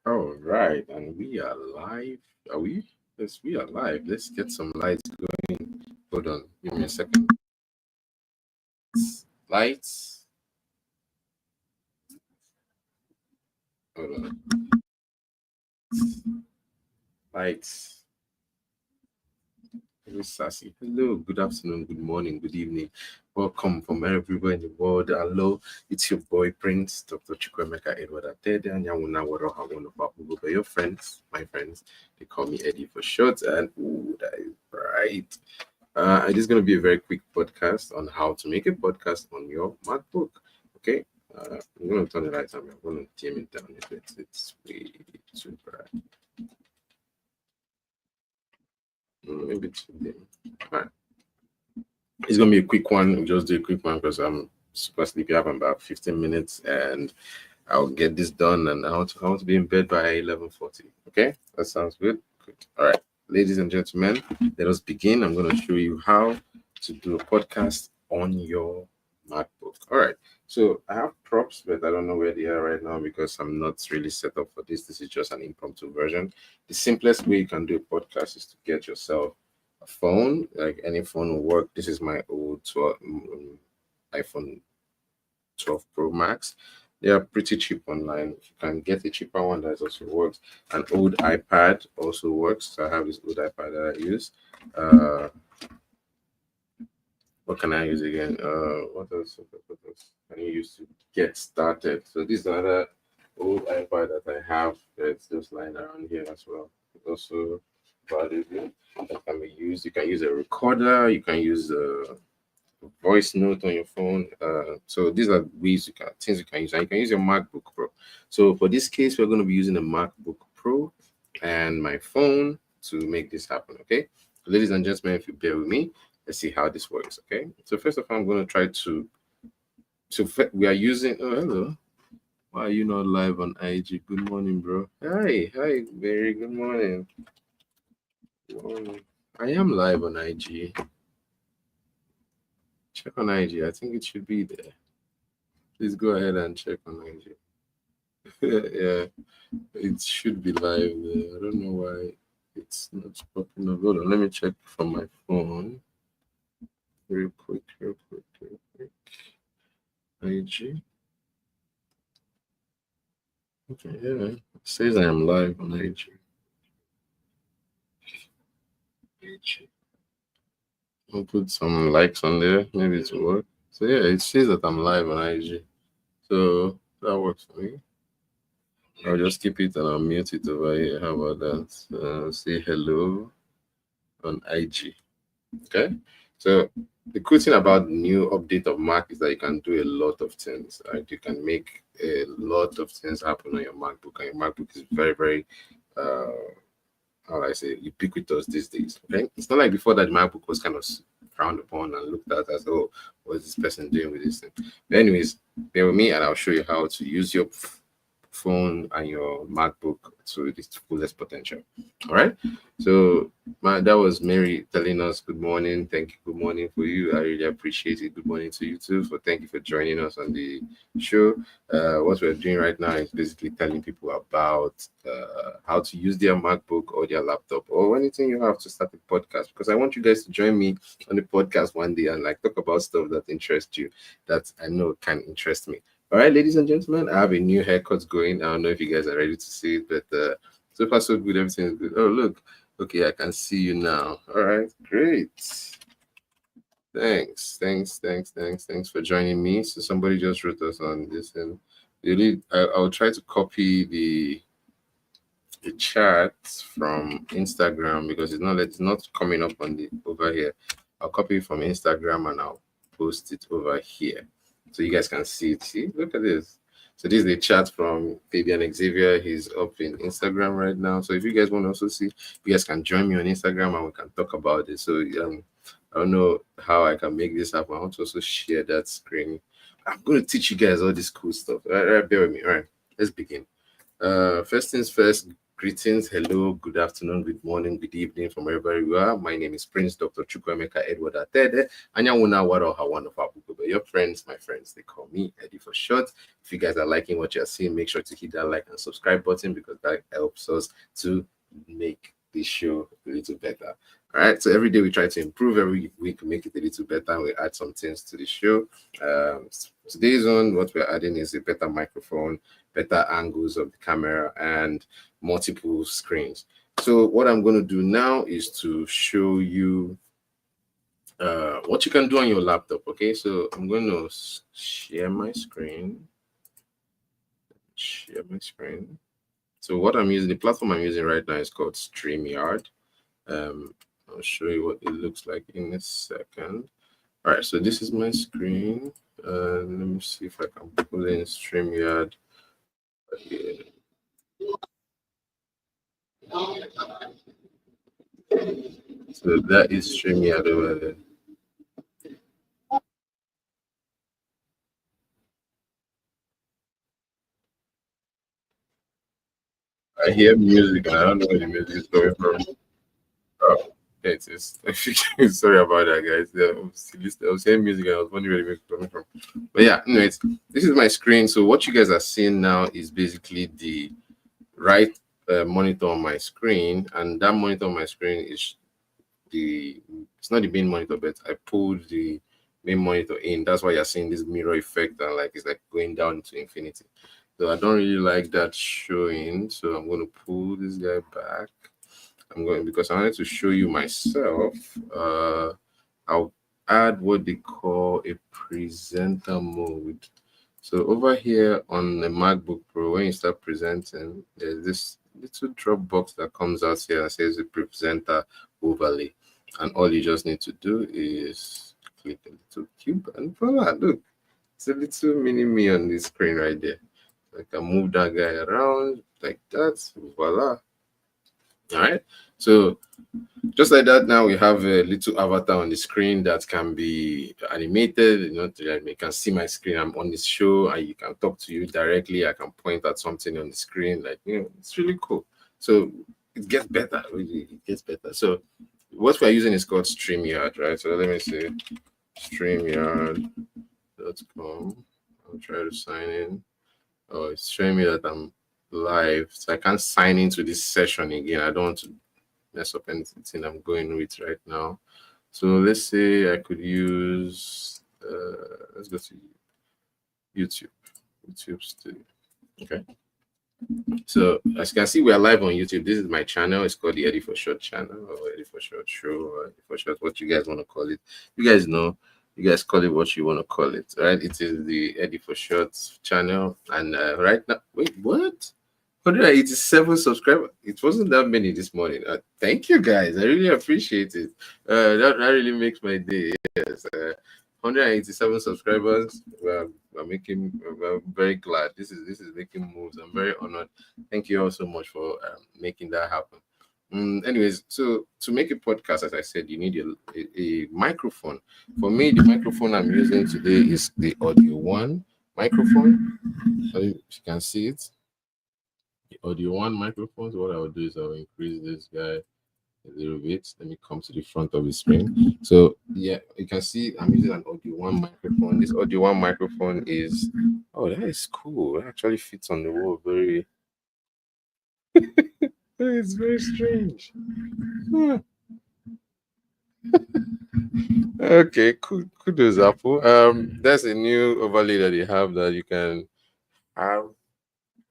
All right, and we are live. Are we? Yes, we are live. Let's get some lights going. Hold on, give me a second. Lights. Hold on. Lights. Hello, Sassy. Hello, good afternoon, good morning, good evening. Welcome from everywhere in the world. Hello, it's your boy Prince, Dr. Chukwemeka Edward Atede, and Yawuna Waroha, one of our Google, your friends, my friends. They call me Eddie for short, and ooh, that is right. It is going to be a very quick podcast on how to make a podcast on your MacBook. Okay, I'm going to turn the lights on. I'm going to dim it down a bit. It's way too bright. Maybe too dim. All right. It's going to be a quick one. We'll just do a quick one because I'm super sleepy. I have about 15 minutes and I'll get this done. And I want to be in bed by 11:40. Okay, that sounds good. Good. All right, ladies and gentlemen, let us begin. I'm going to show you how to do a podcast on your MacBook. All right. So I have props, but I don't know where they are right now because I'm not really set up for this. This is just an impromptu version. The simplest way you can do a podcast is to get yourself a phone, like any phone will work. This is my old iPhone 12 Pro Max. They are pretty cheap online. You can get a cheaper one that also works. An old iPad also works. So I have this old iPad that I use. Uh, what can I use again? What else? What else can you use to get started? So this is another old iPad that I have. It's just lying around here as well. It's also valuable. That can be used. You can use a recorder. You can use a voice note on your phone. So these are ways you can things you can use. And you can use your MacBook Pro. So for this case, we're going to be using a MacBook Pro and my phone to make this happen. Okay, ladies and gentlemen, if you bear with me, let's see how this works. Okay. So first of all, I'm going to try to. We are using. Oh, hello. Why are you not live on IG? Good morning, bro. Hi, very good morning. Good morning. I am live on IG. Check on IG. I think it should be there. Please go ahead and check on IG. Yeah, it should be live there. I don't know why it's not popping up. Hold on, let me check from my phone. Real quick. IG. Okay, yeah. It says I am live on IG. IG. I'll put some likes on there. Maybe it will work. So yeah, it says that I'm live on IG. So that works for me. I'll just keep it and I'll mute it over here. How about that? Say hello on IG. Okay. So the cool thing about the new update of Mac is that you can do a lot of things. Right? You can make a lot of things happen on your MacBook, and your MacBook is very, very uh how do I say ubiquitous these days. Okay. It's not like before that the MacBook was kind of frowned upon and looked at as, oh, what is this person doing with this thing? But anyways, bear with me and I'll show you how to use your phone and your MacBook to its fullest potential. All right. So that was Mary telling us good morning. Thank you. Good morning for you. I really appreciate it. Good morning to you too. So thank you for joining us on the show. What we're doing right now is basically telling people about how to use their MacBook or their laptop or anything you have to start a podcast. Because I want you guys to join me on the podcast one day and like talk about stuff that interests you, that I know can interest me. All right, ladies and gentlemen, I have a new haircut going. I don't know if you guys are ready to see it, but so far so good. Everything is good. Oh, look. Okay, I can see you now. All right, great. Thanks for joining me. So somebody just wrote us on this, and really, I'll try to copy the chat from Instagram because it's not coming up on the over here. I'll copy it from Instagram and I'll post it over here so you guys can see it. See, look at this. So this is the chat from Fabian Xavier. He's up in Instagram right now. So if you guys want to also see, you guys can join me on Instagram and we can talk about it. So I don't know how I can make this happen. I want to also share that screen. I'm going to teach you guys all this cool stuff. All right, bear with me. All right, let's begin. First things first, Greetings, hello, good afternoon, good morning, good evening from wherever you are. My name is Prince Dr. Chukwemeka Edward Atede. Anyawuna Waro Hawan of Abuko. Your friends, my friends, they call me Eddie for short. If you guys are liking what you're seeing, make sure to hit that like and subscribe button because that helps us to make this show a little better. All right, so every day we try to improve, every week we make it a little better. We add some things to the show. Today's one, what we're adding is a better microphone, better angles of the camera, and multiple screens. So what I'm going to do now is to show you what you can do on your laptop. Okay, so I'm going to share my screen. Share my screen. So what I'm using, the platform I'm using right now is called StreamYard. I'll show you what it looks like in a second. All right, so this is my screen. Let me see if I can pull in StreamYard. Okay. So that is StreamYard over there. I hear music and I don't know where the music is coming from. Oh, there it is. Sorry about that, guys. I was hearing music and I was wondering where the music is coming from. But yeah, anyways, this is my screen. So what you guys are seeing now is basically the right monitor on my screen, and that monitor on my screen is it's not the main monitor, but I pulled the main monitor in. That's why you're seeing this mirror effect and like it's like going down to infinity. So I don't really like that showing. So I'm going to pull this guy back. I'm going because I wanted to show you myself. I'll add what they call a presenter mode. So over here on the MacBook Pro, when you start presenting, there's this little drop box that comes out here that says the presenter overlay. And all you just need to do is click a little cube and voila, look, it's a little mini me on the screen right there. I can move that guy around like that. Voila. All right. So just like that, now we have a little avatar on the screen that can be animated. You can see my screen. I'm on this show, and you can talk to you directly. I can point at something on the screen. It's really cool. So it gets better. Really, it gets better. So what we're using is called StreamYard, right? So let me see, StreamYard.com. I'll try to sign in. Oh, it's showing me that I'm live, so I can't sign into this session again. I don't want to mess up anything I'm going with right now. So let's say I could use let's go to YouTube. YouTube Studio. Okay. So as you can see, we are live on YouTube. This is my channel. It's called the Eddie for Short channel, or Eddie for Short show, or Eddie for Short, what you guys want to call it. You guys know. You guys call it what you want to call it, right? It is the Eddie for Short channel, and right now, wait, what? 187 subscribers. It wasn't that many this morning. Thank you guys. I really appreciate it. That really makes my day. Yes. 187 subscribers. We're making. We're very glad. This is making moves. I'm very honored. Thank you all so much for making that happen. Anyways, so to make a podcast, as I said, you need a microphone. For me, the microphone I'm using today is the Audio One microphone. If you can see it, the Audio One microphone. So what I will do is I will increase this guy a little bit. Let me come to the front of the screen. So yeah, you can see I'm using an Audio One microphone. This Audio One microphone is that is cool. It actually fits on the wall. Very it's very strange. Huh. Okay, cool. Kudos, Apple. There's a new overlay that they have that you can have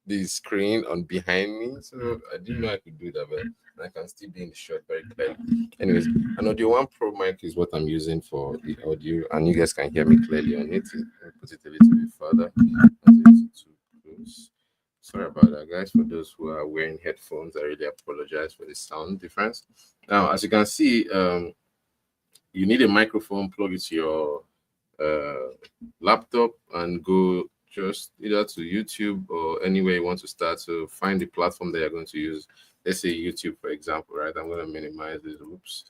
the screen on behind me. So I didn't know I could do that, but I can still be in the shot very clearly. Anyways, an Audio One Pro mic is what I'm using for the audio, and you guys can hear me clearly on it. I'll put it a little bit further. As it's too close. Sorry about that, guys. For those who are wearing headphones, I really apologize for the sound difference. Now, as you can see, you need a microphone, plug it to your uh, laptop, and go just either to YouTube or anywhere you want to start. So find the platform that you're going to use. Let's say YouTube, for example, right? I'm going to minimize this. Oops.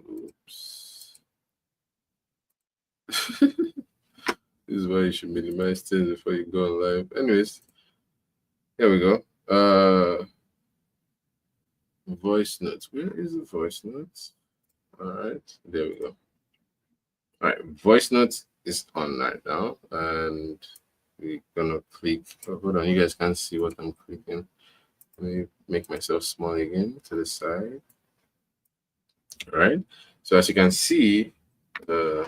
Oops. This is why you should minimize things before you go live. Anyways, here we go. Uh, voice notes. Where is the voice notes? All right, there we go. All right, voice notes is on right now, and we're gonna click. Oh, hold on, you guys can't see what I'm clicking. Let me make myself small again to the side. All right. So as you can see, uh,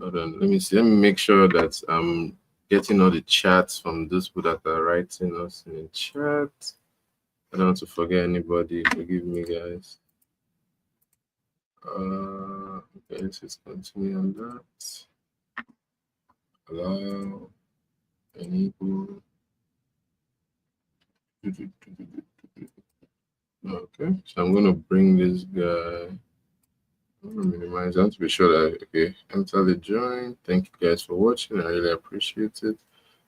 hold on. Let me see. Let me make sure that I'm getting all the chats from those people that are writing us in the chat. I don't want to forget anybody. Forgive me, guys. Okay, let's just continue on that. Allow enable. Okay, so I'm gonna bring this guy. I'm gonna minimize. I want to be sure that okay. Enter the join. Thank you guys for watching. I really appreciate it.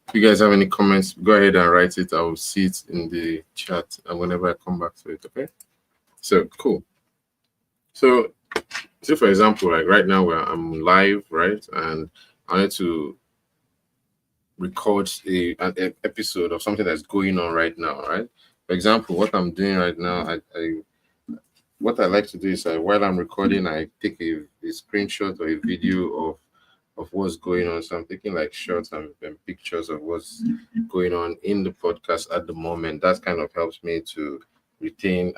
If you guys have any comments, go ahead and write it. I will see it in the chat and whenever I come back to it. Okay. So cool. So, say for example, like right now where I'm live, right, and I wanted to record an episode of something that's going on right now, right? For example, what I'm doing right now, I what I like to do is while I'm recording, I take a screenshot or a video of what's going on. So I'm taking like shots and pictures of what's going on in the podcast at the moment. That kind of helps me to retain.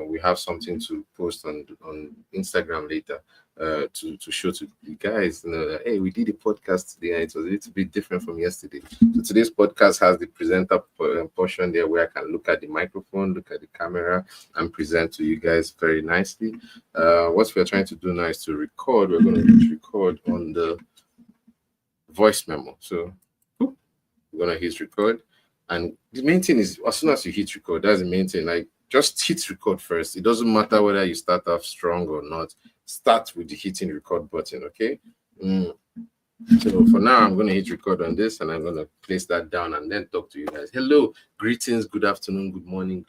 We have something to post on Instagram later. To show to the guys, that hey, we did a podcast today, and it was a little bit different from yesterday. So today's podcast has the presenter portion there where I can look at the microphone, look at the camera, and present to you guys very nicely. What we're trying to do now is to record. We're going to record on the voice memo. So we're going to hit record. And the main thing is, as soon as you hit record, that's the main thing. Like, just hit record first. It doesn't matter whether you start off strong or not. Start with the hitting record button, okay? So for now, I'm going to hit record on this and I'm going to place that down and then talk to you guys. Hello, greetings, good afternoon, good morning.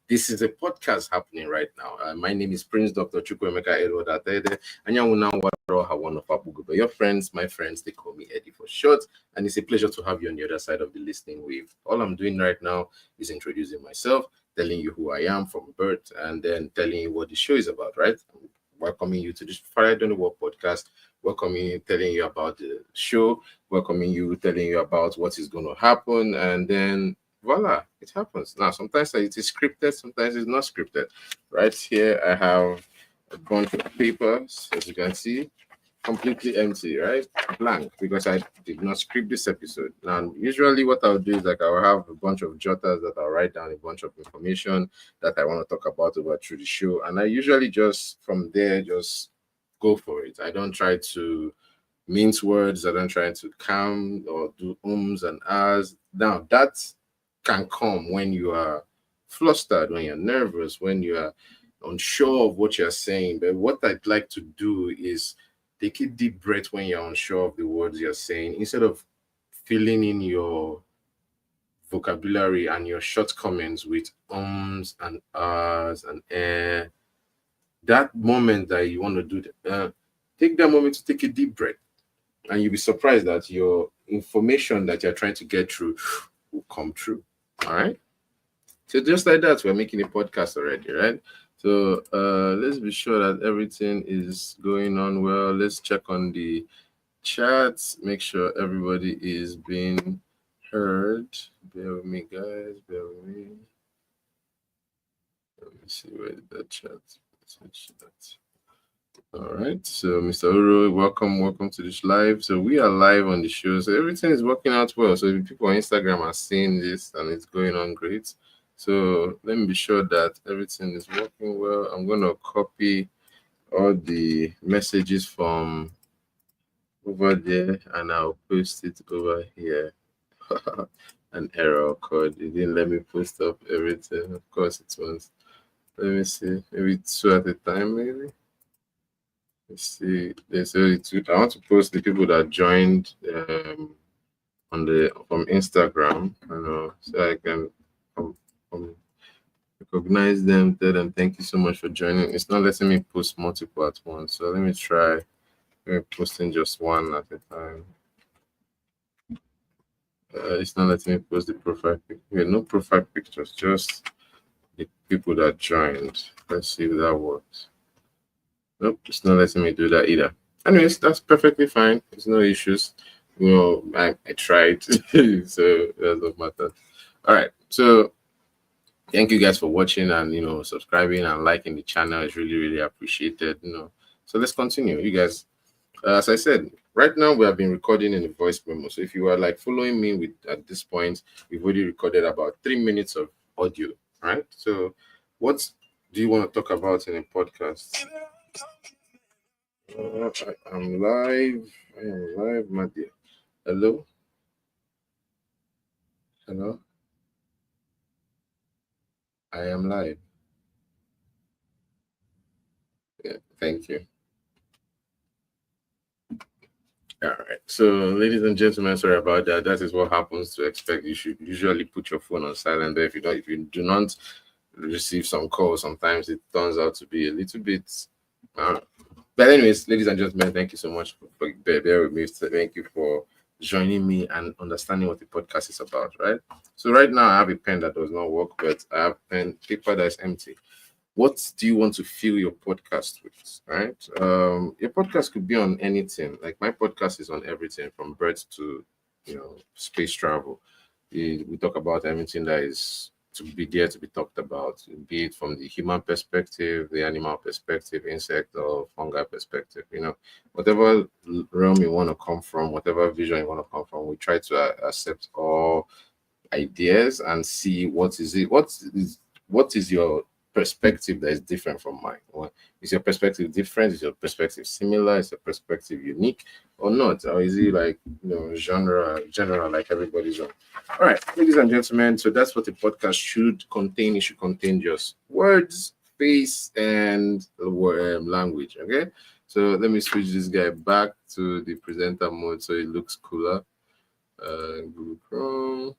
This is a podcast happening right now. My name is Prince Dr. Chukwemeka Edward Atede. And your friends, my friends, they call me Eddie for short. And it's a pleasure to have you on the other side of the listening wave. All I'm doing right now is introducing myself, telling you who I am from birth, and then telling you what the show is about, right? Welcoming you to this Friday Don't Work podcast, welcoming you, telling you about the show, welcoming you, telling you about what is going to happen, and then voila, it happens. Now, sometimes it is scripted, sometimes it's not scripted. Right here, I have a bunch of papers, as you can see, completely empty, right? Blank, because I did not script this episode. Now, usually what I'll do is like I'll have a bunch of jotters that I'll write down a bunch of information that I want to talk about over through the show. And I usually just from there just go for it. I don't try to mince words. I don't try to calm or do ums and ahs. Now that can come when you are flustered, when you're nervous, when you are unsure of what you're saying. But what I'd like to do is take a deep breath when you're unsure of the words you're saying, instead of filling in your vocabulary and your shortcomings with ums and ahs and that moment that you want to do take that moment to take a deep breath, and you'll be surprised that your information that you're trying to get through will come true. All right. So just like that, we're making a podcast already, right? So let's be sure that everything is going on well. Let's check on the chats, make sure everybody is being heard. Bear with me, guys. Bear with me. Let me see where did that chat. All right. So Mr. Uro, welcome to this live. So we are live on the show. So everything is working out well. So if people on Instagram are seeing this and it's going on great. So let me be sure that everything is working well. I'm going to copy all the messages from over there and I'll post it over here. An error occurred. It didn't let me post up everything. Of course it was. Let me see. Maybe two at a time, maybe. Let's see. There's only two. I want to post the people that joined on the from Instagram, so I can recognize them, tell them thank you so much for joining. It's not letting me post multiple at once, so let me try posting just one at a time. It's not letting me post the profile picture. Okay, no profile pictures, just the people that joined. Let's see if that works. Nope, it's not letting me do that either. Anyways, that's perfectly fine. There's no issues. I tried, so that doesn't matter. All right, so thank you guys for watching and subscribing and liking the channel. It's really really appreciated. So let's continue, you guys. As I said, right now we have been recording in a voice memo. So if you are like following me with at this point, we've already recorded about 3 minutes of audio. Right. So what do you want to talk about in a podcast? I'm live. I am live, my dear. Hello. Hello. I am live. Yeah. Thank you. All right. So, ladies and gentlemen, sorry about that. That is what happens to expect. You should usually put your phone on silent. But if you do not receive some calls, sometimes it turns out to be a little bit. Uh, but anyways, ladies and gentlemen, thank you so much for bear with me. So thank you for joining me and understanding what the podcast is about. Right. So right now I have a pen that does not work, but I have pen paper that is empty. What do you want to fill your podcast with? Right. Your podcast could be on anything. Like my podcast is on everything from birds to space travel. We talk about everything that is to be there to be talked about, be it from the human perspective, the animal perspective, insect or fungi perspective. Whatever realm you want to come from, whatever vision you want to come from, we try to accept all ideas and see what is your perspective that is different from mine. Is your perspective different? Is your perspective similar? Is your perspective unique or not? Or is it like genre general like everybody's own? All right, ladies and gentlemen, so that's what the podcast should contain. It should contain just words, face, and language. Okay, so let me switch this guy back to the presenter mode so it looks cooler. Google Chrome.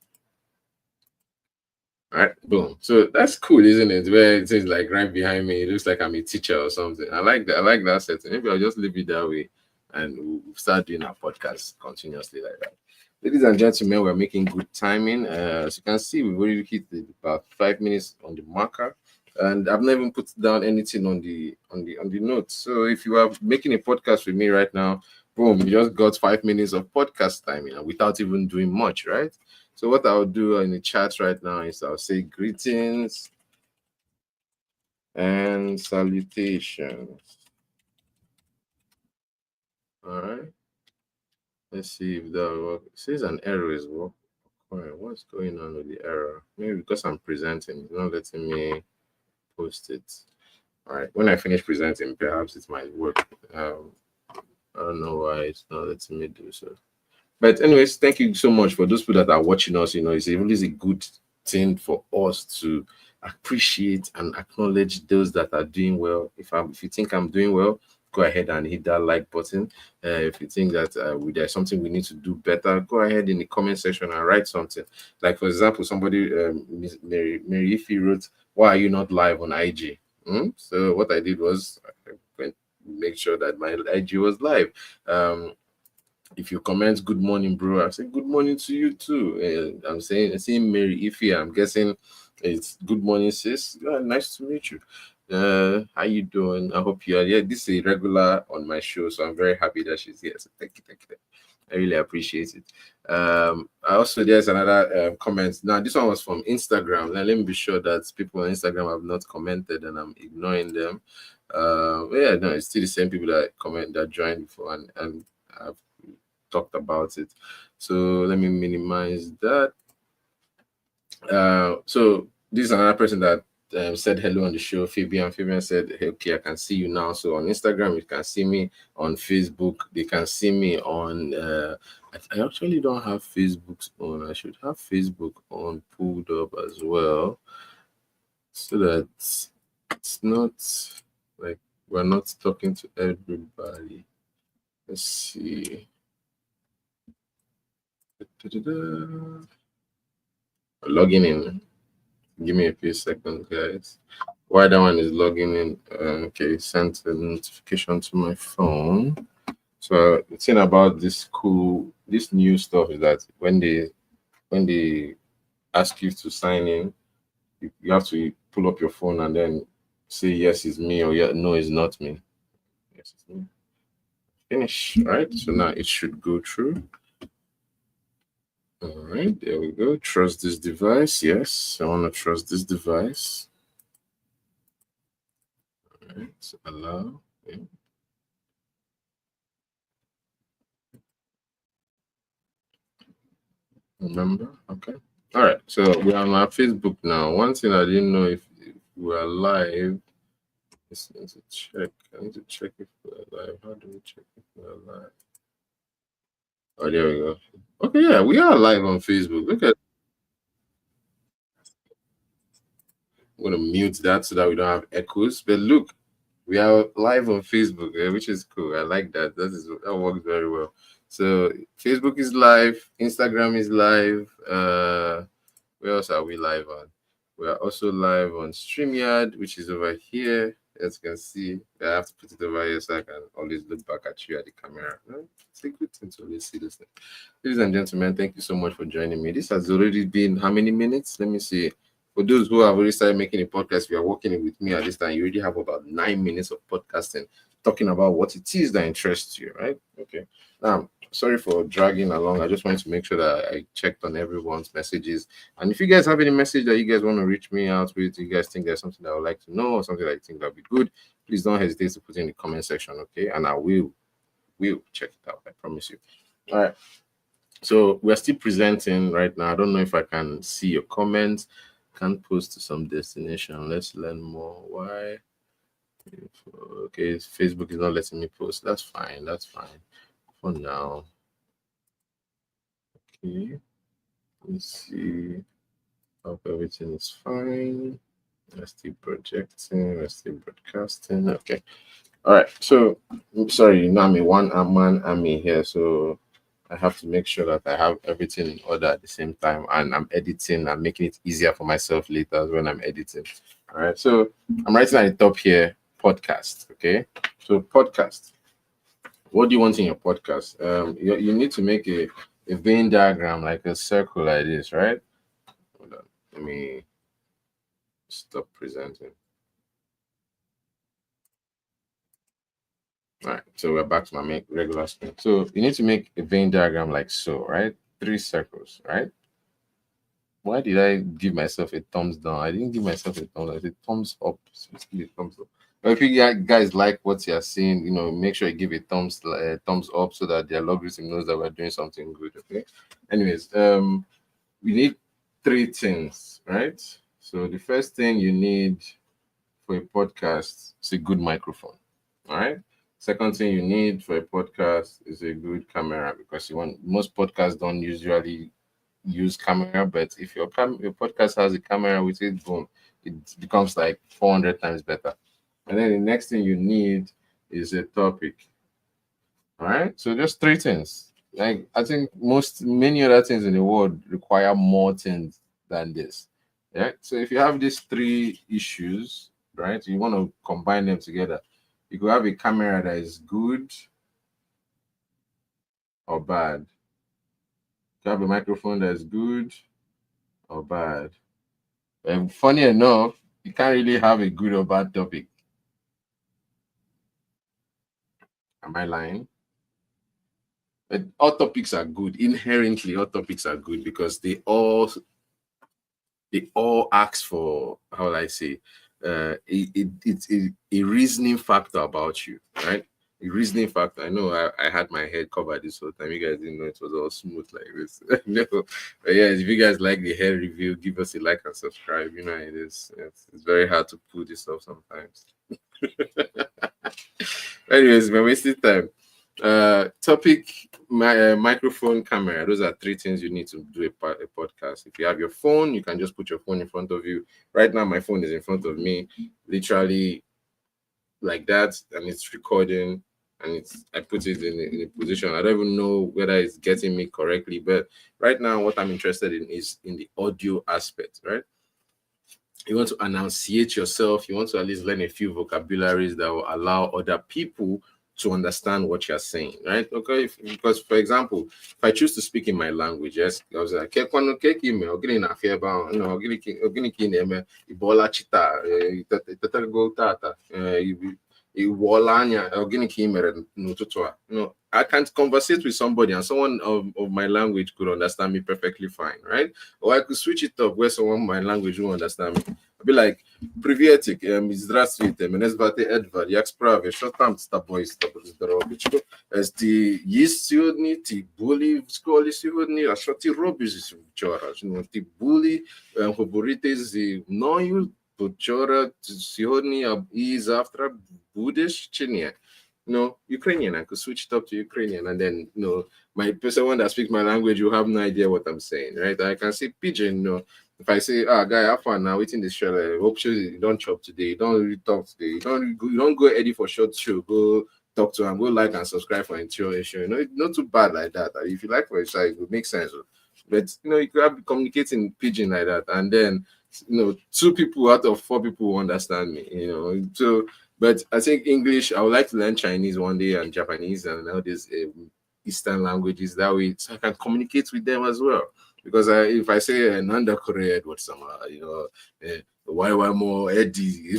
All right, boom. So that's cool, isn't it? Where it is like right behind me, it looks like I'm a teacher or something. I like that. I like that setting. Maybe I'll just leave it that way, and we'll start doing our podcast continuously like that. Ladies and gentlemen, we're making good timing. As you can see, we've already hit about 5 minutes on the marker, and I've never even put down anything on the notes. So if you are making a podcast with me right now, boom, you just got 5 minutes of podcast timing, and without even doing much, right? So what I'll do in the chat right now is I'll say greetings and salutations. All right. Let's see if that works. It says an error is working. What's going on with the error? Maybe because I'm presenting, it's not letting me post it. All right. When I finish presenting, perhaps it might work. I don't know why it's not letting me do so. But anyways, thank you so much for those people that are watching us. It's really a good thing for us to appreciate and acknowledge those that are doing well. If you think I'm doing well, go ahead and hit that like button. If you think that there's something we need to do better, go ahead in the comment section and write something. Like for example, somebody Mary Ife wrote, "Why are you not live on IG?" So what I did was I went make sure that my IG was live. If you comment good morning bro, I say good morning to you too. I'm seeing Mary Ify, I'm guessing it's good morning sis. Nice to meet you. How you doing? I hope you are. Yeah, this is a regular on my show, so I'm very happy that she's here. So thank you. I really appreciate it. Also there's another comment. Now this one was from Instagram. Now let me be sure that people on Instagram have not commented and I'm ignoring them. Yeah, no, it's still the same people that joined before and I've talked about it. So let me minimize that. So this is another person that said hello on the show, Fabian. Fabian said, hey, okay, I can see you now. So on Instagram, you can see me. On Facebook, they can see me on. I actually don't have Facebook on. I should have Facebook on pulled up as well, so that it's not like we're not talking to everybody. Let's see. Logging in. Give me a few seconds, guys. While that one is logging in, okay, sent a notification to my phone. So the thing about this new stuff is that when they when they ask you to sign in, you have to pull up your phone and then say yes, it's me, or yeah, no, it's not me. Yes, it's me. Finish. Right. So now it should go through. All right, there we go. Trust this device. Yes, I want to trust this device. All right, so allow. Yeah. Remember? Okay. All right. So we are on our Facebook now. One thing I didn't know if we are live. Is need to check. I need to check if we're live. How do we check if we're live? Oh, there we go. Okay, yeah, we are live on Facebook. Look at. I'm gonna mute that so that we don't have echoes. But look, we are live on Facebook, which is cool. I like that. That works very well. So Facebook is live, Instagram is live. Where else are we live on? We are also live on StreamYard, which is over here. As you can see, I have to put it over here so I can always look back at you at the camera. It's a good thing to always see this thing. Ladies and gentlemen, thank you so much for joining me. This has already been how many minutes? Let me see. For those who have already started making a podcast, you are working with me at this time. You already have about 9 minutes of podcasting, talking about what it is that interests you, right? Okay. Sorry for dragging along. I just wanted to make sure that I checked on everyone's messages. And if you guys have any message that you guys want to reach me out with, you guys think there's something that I would like to know or something that you think that would be good, please don't hesitate to put it in the comment section, okay? And I will check it out. I promise you. All right. So we're still presenting right now. I don't know if I can see your comments. Can't post to some destination. Let's learn more. Why? Okay, Facebook is not letting me post. That's fine. That's fine for now. Okay, let's see. Hope everything is fine. Let's still projecting. Let's still broadcasting. Okay. All right. So, sorry, you know, I'm a one-man army here. So, I have to make sure that I have everything in order at the same time, and I'm editing and making it easier for myself later when I'm editing. All right. So, I'm writing at the top here podcast. Okay. So, podcast. What do you want in your podcast? You need to make a Venn diagram, like a circle like this, right? Hold on. Let me stop presenting. All right, so we're back to my regular screen. So you need to make a Venn diagram like so, right? Three circles, right? Why did I give myself a thumbs down? I didn't give myself a thumbs. I said thumbs up. So let's give a thumbs up. But if you guys like what you're seeing, make sure you give a thumbs up so that the algorithm knows that we're doing something good. Okay. Anyways, we need three things, right? So the first thing you need for a podcast is a good microphone. All right. Second thing you need for a podcast is a good camera because most podcasts don't usually use camera, but if your podcast has a camera with it, boom, it becomes like 400 times better. And then the next thing you need is a topic. All right. So just three things. Like I think many other things in the world require more things than this. Yeah. So if you have these three issues, right, you want to combine them together. You could have a camera that is good or bad. You have a microphone that is good or bad. And funny enough, you can't really have a good or bad topic. Am I lying? But all topics are good. Inherently, all topics are good because they all ask for, how will I say, it's a reasoning factor about you, right? A reasoning factor. I know I had my head covered this whole time. You guys didn't know it was all smooth like this. No, but yeah, if you guys like the hair review, give us a like and subscribe. You know, it's very hard to pull this off sometimes. Anyways, we're wasting time. Topic, my microphone, camera. Those are three things you need to do a podcast. If you have your phone, you can just put your phone in front of you. Right now, my phone is in front of me, literally like that, and it's recording. And I put it in a position. I don't even know whether it's getting me correctly, but right now, what I'm interested in is in the audio aspect, right? You want to enunciate yourself. You want to at least learn a few vocabularies that will allow other people to understand what you're saying, right? Okay, because for example, if I choose to speak in my language, yes, I was like, "Ke kwanu ke ki me, ogini na fe ba, no, ogini ki na eme, ibola chita, itata go tata, iwola anya, ogini ki mere n'ụtụtụ a." I can't conversate with somebody and someone of my language could understand me perfectly fine, right? Or I could switch it up where someone of my language won't understand me. I'd be like, "Приветик, здравствуйте, меня зовут Эдвард, я справа, что там с тобой, здоровичко? Ти есть сегодня, ти були в школе сегодня, а что ты робишь вчера? Ти були говорите зі мною вчора, сегодня и завтра будешь чи ні?" Ukrainian. I could switch it up to Ukrainian, and then someone that speaks my language, you have no idea what I'm saying, right? I can say pigeon. If I say, guy, have fun now, waiting this show. Hope you don't chop today. You don't really talk today. You don't go Eddie for short show. Go talk to him. Go like and subscribe for intuition. Not too bad like that. If you like for a side, it would make sense. But you could have communicating pidgin like that, and then 2 people out of 4 people will understand me. So. But I think English, I would like to learn Chinese one day and Japanese and all these Eastern languages. That way, so I can communicate with them as well. Because if I say Nanda Korea, what some, why more Eddie,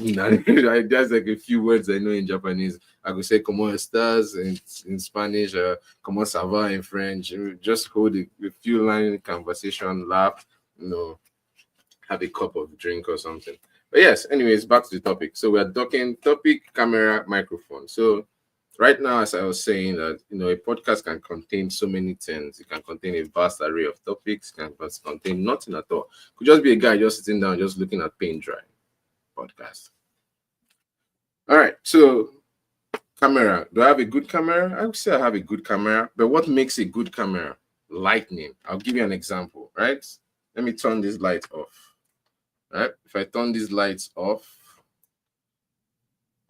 there's like a few words I know in Japanese. I could say "Como estás" in Spanish, "Como ça va" in French. Just hold a few line conversation, laugh, have a cup of drink or something. But yes, anyways, back to the topic. So we're talking topic, camera, microphone. So right now, as I was saying, that a podcast can contain so many things. It can contain a vast array of topics. It can contain nothing at all. Could just be a guy just sitting down, just looking at paint dry. Podcast. All right. So camera. Do I have a good camera? I would say I have a good camera. But what makes a good camera? Lightning. I'll give you an example. Right. Let me turn this light off. Right, if I turn these lights off,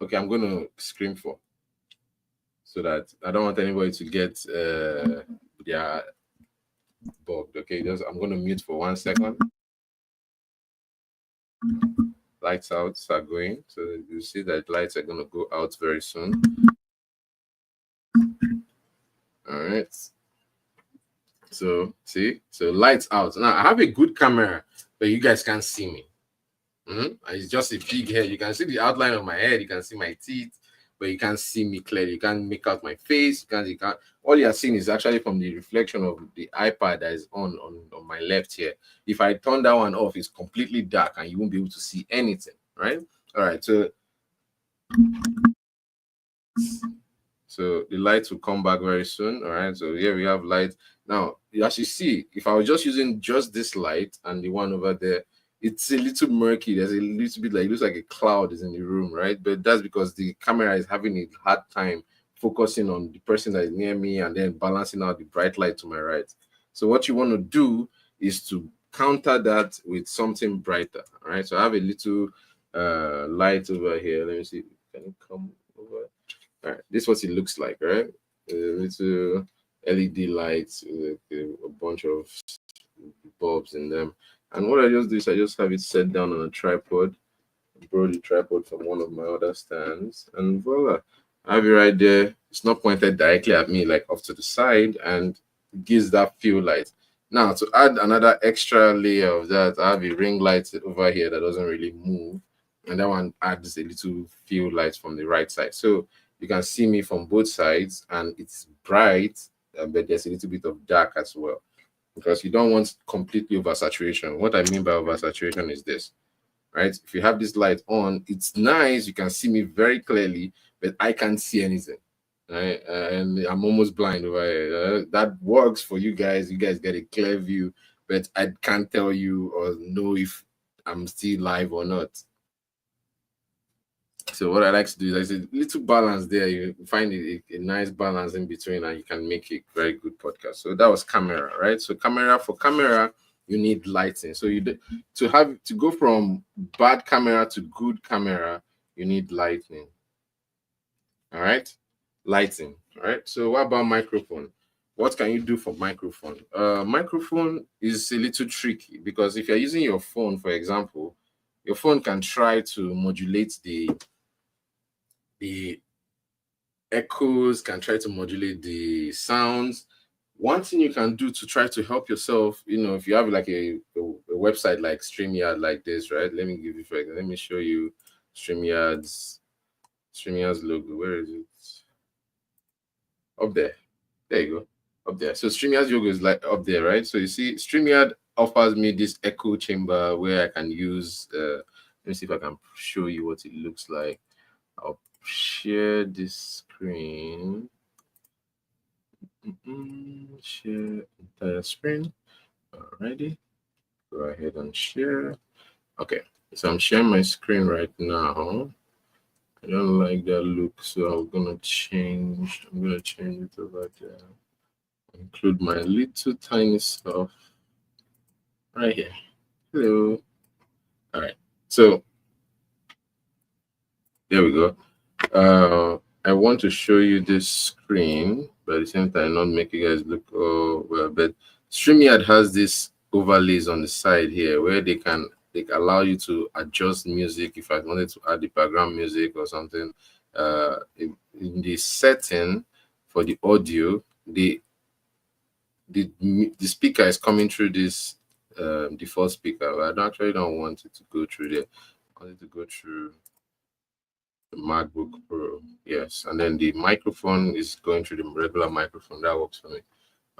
okay, I'm going to scream for, so that I don't want anybody to get their bugged. Okay, I'm going to mute for 1 second. Lights out are going, so you see that lights are going to go out very soon. All right. So lights out. Now I have a good camera, but you guys can't see me. It's just a big head. You can see the outline of my head. You can see my teeth, but you can't see me clearly. You can't make out my face. You can't. All you are seeing is actually from the reflection of the iPad that is on my left here. If I turn that one off, it's completely dark and you won't be able to see anything. Right? All right. So the lights will come back very soon. All right. So here we have light. Now, as you see, if I was just using just this light and the one over there, it's a little murky. There's a little bit it looks like a cloud is in the room, right? But that's because the camera is having a hard time focusing on the person that is near me and then balancing out the bright light to my right. So what you want to do is to counter that with something brighter. All right. So I have a little light over here. Let me see. Can it come over? All right. This is what it looks like, right? A little LED lights with a bunch of bulbs in them. And what I just do is I just have it set down on a tripod. I borrow the tripod from one of my other stands, and voila, I have it right there. It's not pointed directly at me, like off to the side, and it gives that feel light. Now, to add another extra layer of that, I have a ring light over here that doesn't really move, and that one adds a little feel light from the right side. So you can see me from both sides, and it's bright, but there's a little bit of dark as well, because you don't want completely oversaturation. What I mean by oversaturation is this, right? If you have this light on, it's nice. You can see me very clearly, but I can't see anything, right? And I'm almost blind over here. That works for you guys. You guys get a clear view, but I can't tell you or know if I'm still live or not. So what I like to do is a little balance there. You find a nice balance in between, and you can make a very good podcast. So that was camera, right? So for camera, you need lighting. So to go from bad camera to good camera, you need lighting. All right, lighting. All right. So what about microphone? What can you do for microphone? Microphone is a little tricky because if you're using your phone, for example, your phone can try to modulate the echoes, can try to modulate the sounds. One thing you can do to try to help yourself, if you have like a website like StreamYard like this, right? Let me give you for example. Let me show you StreamYard's logo. Where is it? Up there. There you go. Up there. So StreamYard's logo is like up there, right? So you see, StreamYard offers me this echo chamber where I can use. Let me see if I can show you what it looks like. I'll share this screen. Share entire screen. Alrighty. Go ahead and share. Okay. So I'm sharing my screen right now. I don't like that look, so I'm gonna change it over there. Include my little tiny stuff right here. Hello. All right. So there we go. I want to show you this screen, but at the same time, not make you guys look well. But StreamYard has this overlays on the side here where they allow you to adjust music. If I wanted to add the background music or something, in the setting for the audio, the speaker is coming through this default speaker. But I actually don't want it to go through there. I want it to go through the MacBook Pro. Yes, and then the microphone is going through the regular microphone. That works for me.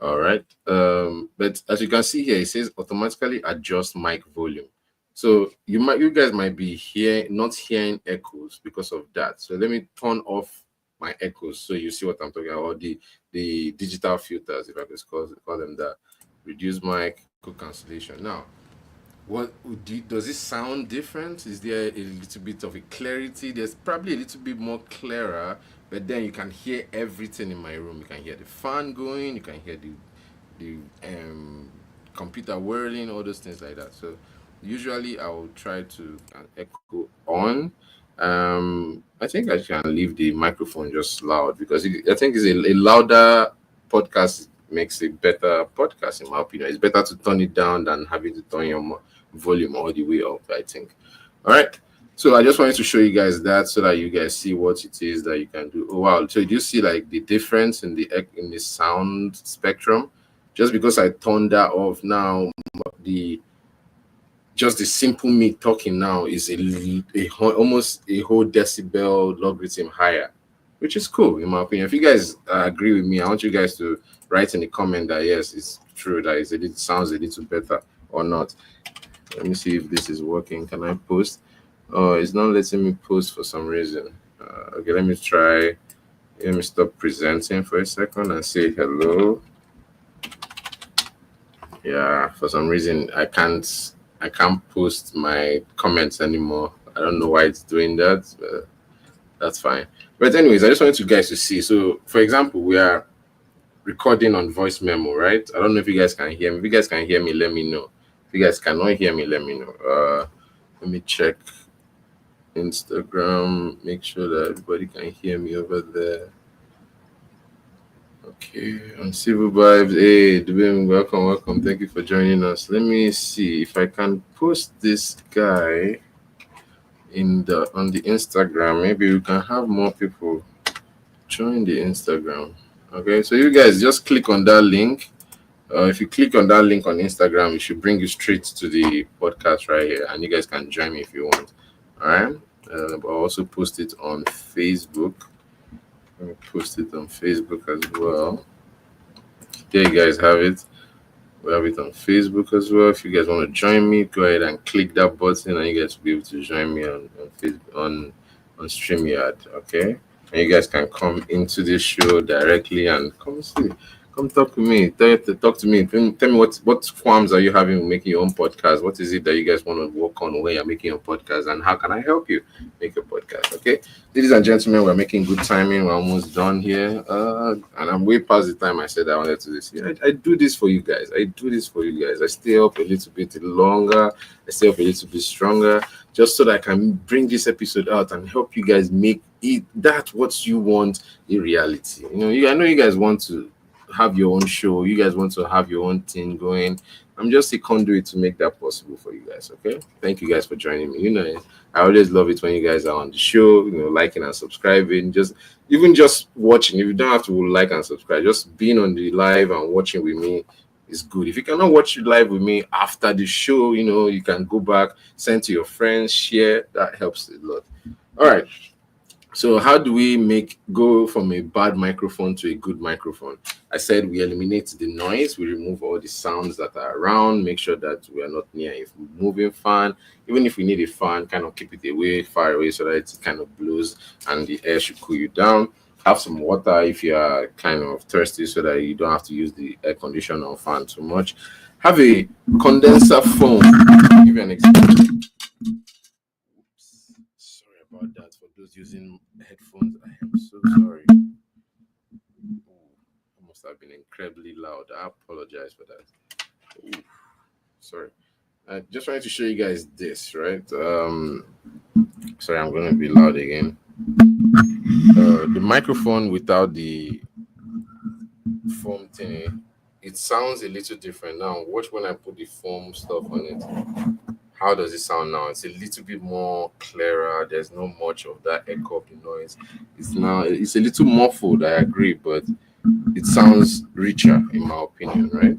All right. But as you can see here, it says automatically adjust mic volume. So you guys might be not hearing echoes because of that. So let me turn off my echoes so you see what I'm talking about. The digital filters, if I could call them that. Reduce mic echo cancellation. Now, does it sound different? Is there a little bit of a clarity? There's probably a little bit more clearer, but then you can hear everything in my room. You can hear the fan going, you can hear the computer whirling, all those things like that. So usually I will try to echo on. I think I can leave the microphone just loud because I think it's a louder podcast makes a better podcast in my opinion. It's better to turn it down than having to turn your volume all the way up, I think. All right. So I just wanted to show you guys that so that you guys see what it is that you can do. Oh wow. So do you see like the difference in the sound spectrum? Just because I turned that off now, the simple me talking now is almost a whole decibel logarithm higher, which is cool in my opinion. If you guys agree with me, I want you guys to write in the comment that yes, it's true that it sounds a little better or not. Let me see if this is working. Can I post? Oh, it's not letting me post for some reason. Okay, let me try. Let me stop presenting for a second and say hello. Yeah, for some reason I can't post my comments anymore. I don't know why it's doing that, but that's fine. But anyways, I just wanted you guys to see. So for example, we are recording on voice memo, right? I don't know if you guys can hear me. If you guys can hear me, let me know. If you guys cannot hear me, let me know. Let me check Instagram, make sure that everybody can hear me over there. Okay, on Civil Vibes. Hey, Dwayne, welcome. Thank you for joining us. Let me see if I can post this guy on the Instagram. Maybe we can have more people join the Instagram. Okay, so you guys just click on that link. If you click on that link on Instagram, it should bring you straight to the podcast right here, and you guys can join me if you want. All right. But I'll also post it on Facebook. Let me post it on Facebook as well. There you guys have it. We have it on Facebook as well. If you guys want to join me, go ahead and click that button, and you guys will be able to join me on Facebook on StreamYard. Okay, and you guys can come into this show directly and come talk to me. Talk to me. Tell me what qualms are you having with making your own podcast? What is it that you guys want to work on when you're making your podcast, and how can I help you make your podcast? Okay, ladies and gentlemen, we're making good timing. We're almost done here, and I'm way past the time I said I wanted to do this. I do this for you guys. I stay up a little bit longer. I stay up a little bit stronger, just so that I can bring this episode out and help you guys make it what you want a reality. I know you guys want to have your own show, you guys want to have your own thing going, I'm just a conduit to make that possible for you guys. Okay, thank you guys for joining me. I always love it when you guys are on the show, liking and subscribing, just even just watching. If you don't have to like and subscribe, just being on the live and watching with me is good. If you cannot watch it live with me after the show, you can go back, send to your friends, share. That helps a lot. All right. So how do we go from a bad microphone to a good microphone? I said we eliminate the noise, we remove all the sounds that are around, make sure that we are not near a moving fan. Even if we need a fan, kind of keep it away, far away, so that it kind of blows and the air should cool you down. Have some water if you are kind of thirsty, so that you don't have to use the air conditioner or fan too much. Have a condenser foam. I'll give you an example. Sorry about that for those using headphones. I am so sorry. I must have been incredibly loud. I apologize for that. Sorry. I just wanted to show you guys this, right? Sorry, I'm going to be loud again. The microphone without the foam thingy, it sounds a little different. Now, watch when I put the foam stuff on it. How does it sound now? It's a little bit more clearer. There's not much of that echo of the noise. It's a little muffled, I agree, but it sounds richer in my opinion, right?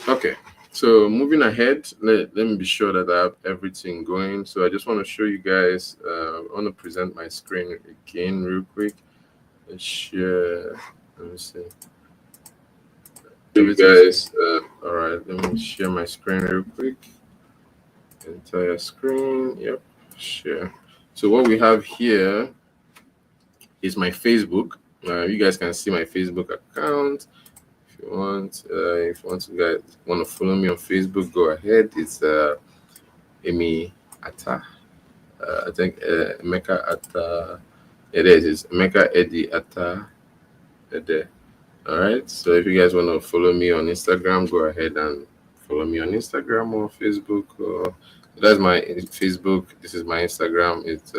Okay, so moving ahead, let me be sure that I have everything going. So I just want to show you guys, I want to present my screen again real quick. Let's share. Let me see. You guys, all right, let me share my screen real quick. Entire screen. Yep, share. So what we have here is my Facebook. You guys can see my Facebook account. If you want to follow me on Facebook, go ahead. It's Emi Atta. I think Emeka Atta. It is. It's Emeka Eddie Atta. There. All right. So if you guys want to follow me on Instagram, go ahead and follow me on Instagram or Facebook. That's my Facebook. This is my Instagram. It's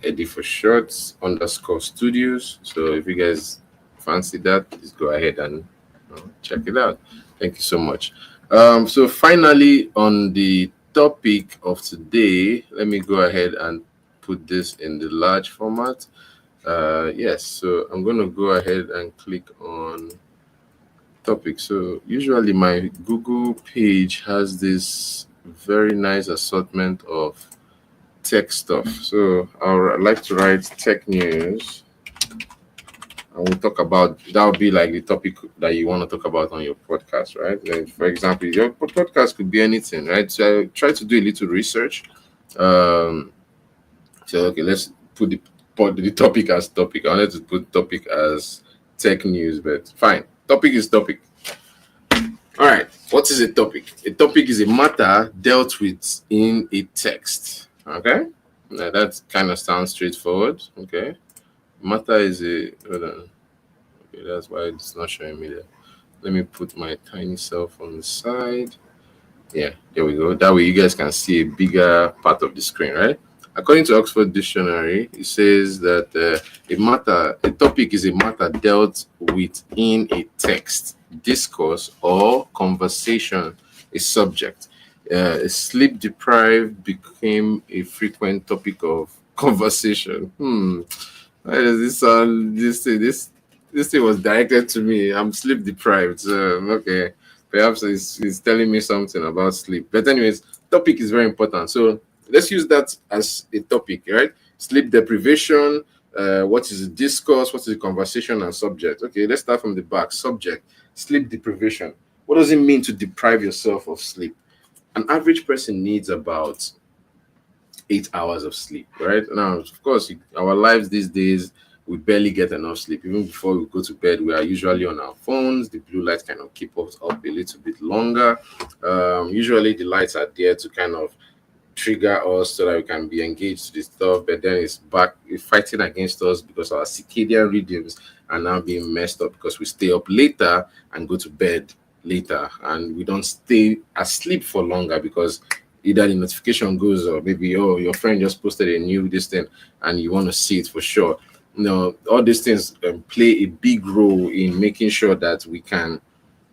Eddie for shorts _studios. So if you guys fancy that, please go ahead and check it out. Thank you so much. So finally, on the topic of today, let me go ahead and put this in the large format. Yes, so I'm going to go ahead and click on topic. So usually my Google page has this very nice assortment of tech stuff. So I'd like to write tech news, and we'll talk about that. Will be like the topic that you want to talk about on your podcast, right? Like, for example, your podcast could be anything, right? So I try to do a little research. So okay, let's put the topic as topic. I wanted to put topic as tech news, but fine. Topic is topic. All right. What is a topic? A topic is a matter dealt with in a text. Okay. Now that kind of sounds straightforward. Okay. Matter is hold on. Okay, that's why it's not showing me there. Let me put my tiny self on the side. Yeah, there we go. That way you guys can see a bigger part of the screen, right? According to Oxford Dictionary, it says that a topic is a matter dealt with in a text, discourse, or conversation, a subject. Sleep deprived became a frequent topic of conversation. Why does this sound? This thing was directed to me. I'm sleep deprived. Okay, perhaps it's telling me something about sleep. But anyways, topic is very important. So let's use that as a topic, right? Sleep deprivation. What is a discourse? What is a conversation and subject? Okay, let's start from the back. Subject: sleep deprivation. What does it mean to deprive yourself of sleep? An average person needs about 8 hours of sleep, right? Now, of course, our lives these days, we barely get enough sleep. Even before we go to bed, we are usually on our phones. The blue lights kind of keep us up a little bit longer. Usually, the lights are there to kind of trigger us so that we can be engaged to this stuff, but then it's fighting against us because our circadian rhythms are now being messed up because we stay up later and go to bed later, and we don't stay asleep for longer because either the notification goes or maybe your friend just posted a new this thing and you want to see it for sure. all these things play a big role in making sure that we can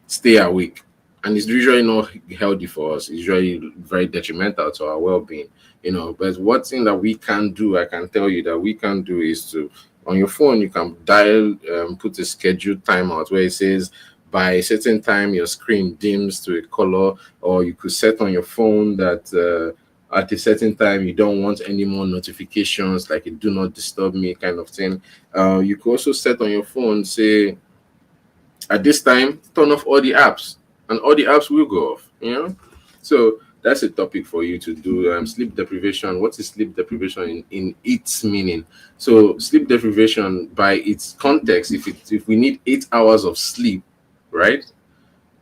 stay awake, and it's usually not healthy for us. It's usually very detrimental to our well-being. But what thing that we can do, I can tell you that we can do, is to, on your phone, you can dial, put a scheduled timeout where it says by a certain time your screen dims to a color, or you could set on your phone that at a certain time you don't want any more notifications, like a do not disturb me kind of thing. You could also set on your phone, say, at this time, turn off all the apps, and all the apps will go off. So that's a topic for you to do. Sleep deprivation. What is sleep deprivation in its meaning? So sleep deprivation, by its context, if we need 8 hours of sleep, right?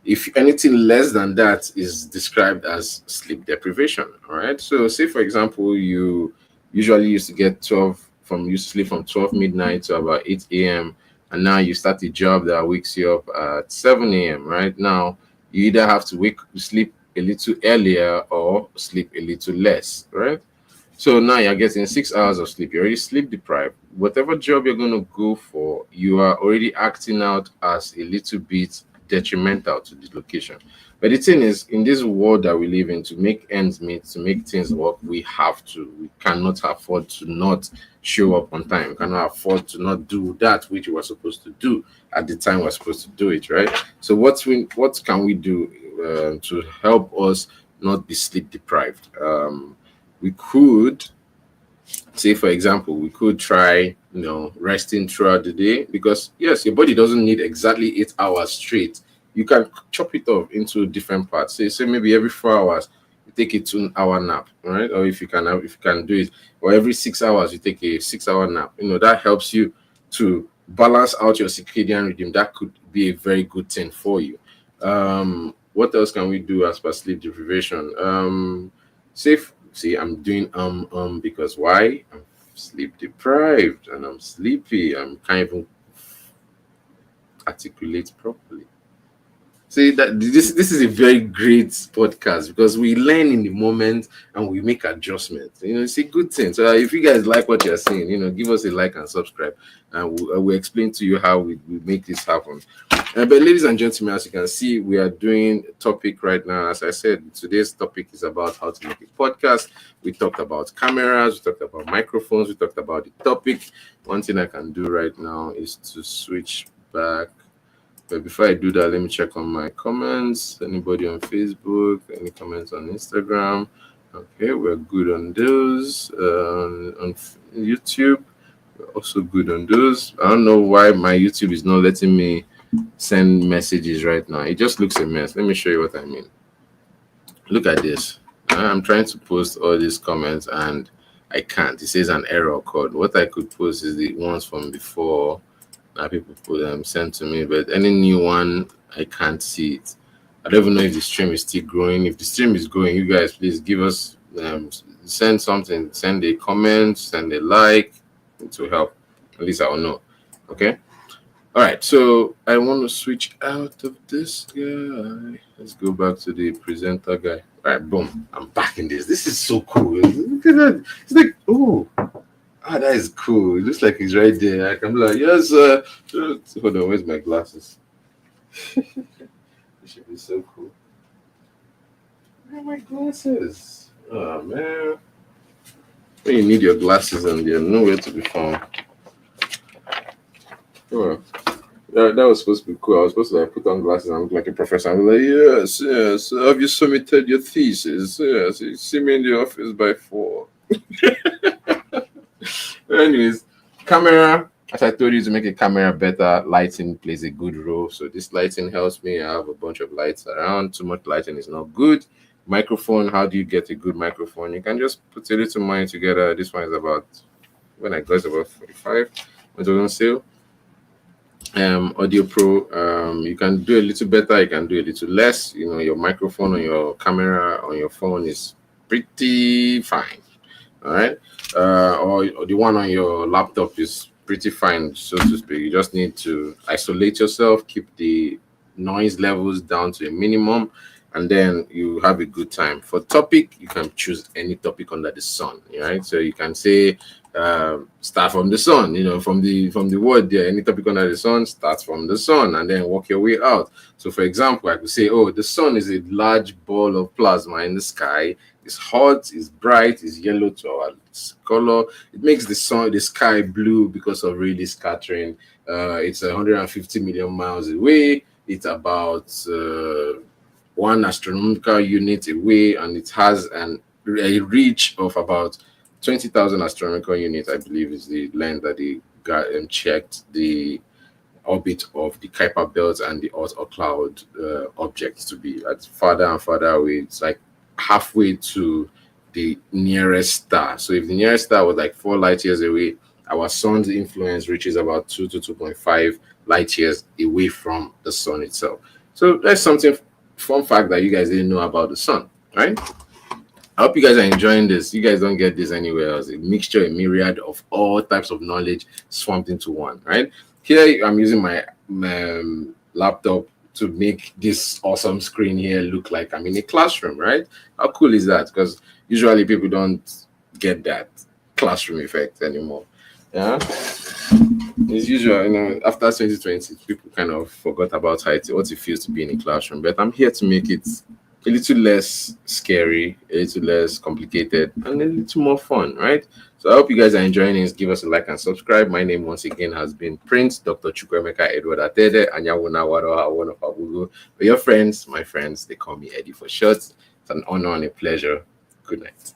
If anything less than that is described as sleep deprivation. All right. So say for example, you usually used to get 12 from you sleep from 12 midnight to about 8 a.m., and now you start a job that wakes you up at 7 a.m. Right now, you either have to sleep a little earlier or sleep a little less, right? So now you're getting 6 hours of sleep. You're already sleep deprived. Whatever job you're going to go for, you are already acting out as a little bit detrimental to the location. But the thing is, in this world that we live in, to make ends meet, to make things work, we have to. We cannot afford to not show up on time. We cannot afford to not do that which we were supposed to do at the time we're supposed to do it, right? So what can we do to help us not be sleep deprived? We could say, for example, we could try resting throughout the day, because yes, your body doesn't need exactly 8 hours straight. You can chop it off into different parts. Say maybe every 4 hours you take a 2 hour nap, right? Or if you can do it, or every 6 hours you take a 6 hour nap. That helps you to balance out your circadian rhythm. That could be a very good thing for you. What else can we do as per sleep deprivation? See, I'm doing because why? I'm sleep deprived and I'm sleepy. I can't even articulate properly. See, that this is a very great podcast, because we learn in the moment and we make adjustments. It's a good thing. So if you guys like what you're saying, give us a like and subscribe, and we'll explain to you how we make this happen. But ladies and gentlemen, as you can see, we are doing a topic right now. As I said, today's topic is about how to make a podcast. We talked about cameras, we talked about microphones, we talked about the topic. One thing I can do right now is to switch back. But before I do that, let me check on my comments. Anybody on Facebook? Any comments on Instagram? Okay, we're good on those. On YouTube, we're also good on those. I don't know why my YouTube is not letting me send messages right now. It just looks a mess. Let me show you what I mean. Look at this. I'm trying to post all these comments and I can't. It says an error code. What I could post is the ones from before that people put sent to me, but any new one, I can't see it. I don't even know if the stream is still growing. If the stream is growing, you guys please give us send something, send a comment, send a like to help. At least I will know. Okay. All right, so I want to switch out of this guy. Let's go back to the presenter guy. All right, boom. I'm back in this. This is so cool. Look at that. It's like, oh, that is cool. It looks like he's right there. I can be like, yes, hold on, where's my glasses? It should be so cool. Where are my glasses? Oh, man. When you need your glasses and they're nowhere to be found. Oh, that was supposed to be cool. I was supposed to put on glasses and look like a professor. I was like, yes. Have you submitted your thesis? Yes. You see me in the office by 4. Anyways, camera. As I told you, to make a camera better, lighting plays a good role. So this lighting helps me. I have a bunch of lights around. Too much lighting is not good. Microphone. How do you get a good microphone? You can just put a little money together. This one is about, when I got it, about 45. When it was on sale. Audio Pro, you can do a little better, you can do a little less. Your microphone on your camera on your phone is pretty fine. All right. Or the one on your laptop is pretty fine, so to speak. You just need to isolate yourself, keep the noise levels down to a minimum, and then you have a good time. For topic, you can choose any topic under the sun, right? So you can say start from the sun, from the word there, any topic under the sun starts from the sun and then work your way out. So for example, I could say, oh, the sun is a large ball of plasma in the sky. It's hot, it's bright, it's yellow to our color. It makes the sky blue because of really scattering. It's 150 million miles away. It's about 1 astronomical unit away, and it has a reach of about 20,000 astronomical units, I believe, is the length that they got and checked the orbit of the Kuiper belt and the Earth or cloud objects to be. At farther and farther away. It's like halfway to the nearest star. So if the nearest star was like 4 light years away, our sun's influence reaches about 2 to 2.5 light years away from the sun itself. So that's something fun fact that you guys didn't know about the sun, right? I hope you guys are enjoying this. You guys don't get this anywhere else. A mixture, a myriad of all types of knowledge swamped into one, right? Here, I'm using my laptop to make this awesome screen here look like I'm in a classroom, right? How cool is that? Because usually people don't get that classroom effect anymore. Yeah. It's usual, after 2020, people kind of forgot about what it feels to be in a classroom. But I'm here to make it a little less scary, a little less complicated, and a little more fun, right? So I hope you guys are enjoying this. Give us a like and subscribe. My name once again has been Prince Dr. Chukwemeka Edward Atede, Anyawuna Waroha, one of Abugu. But your friends, my friends, they call me Eddie for short. It's an honor and a pleasure. Good night.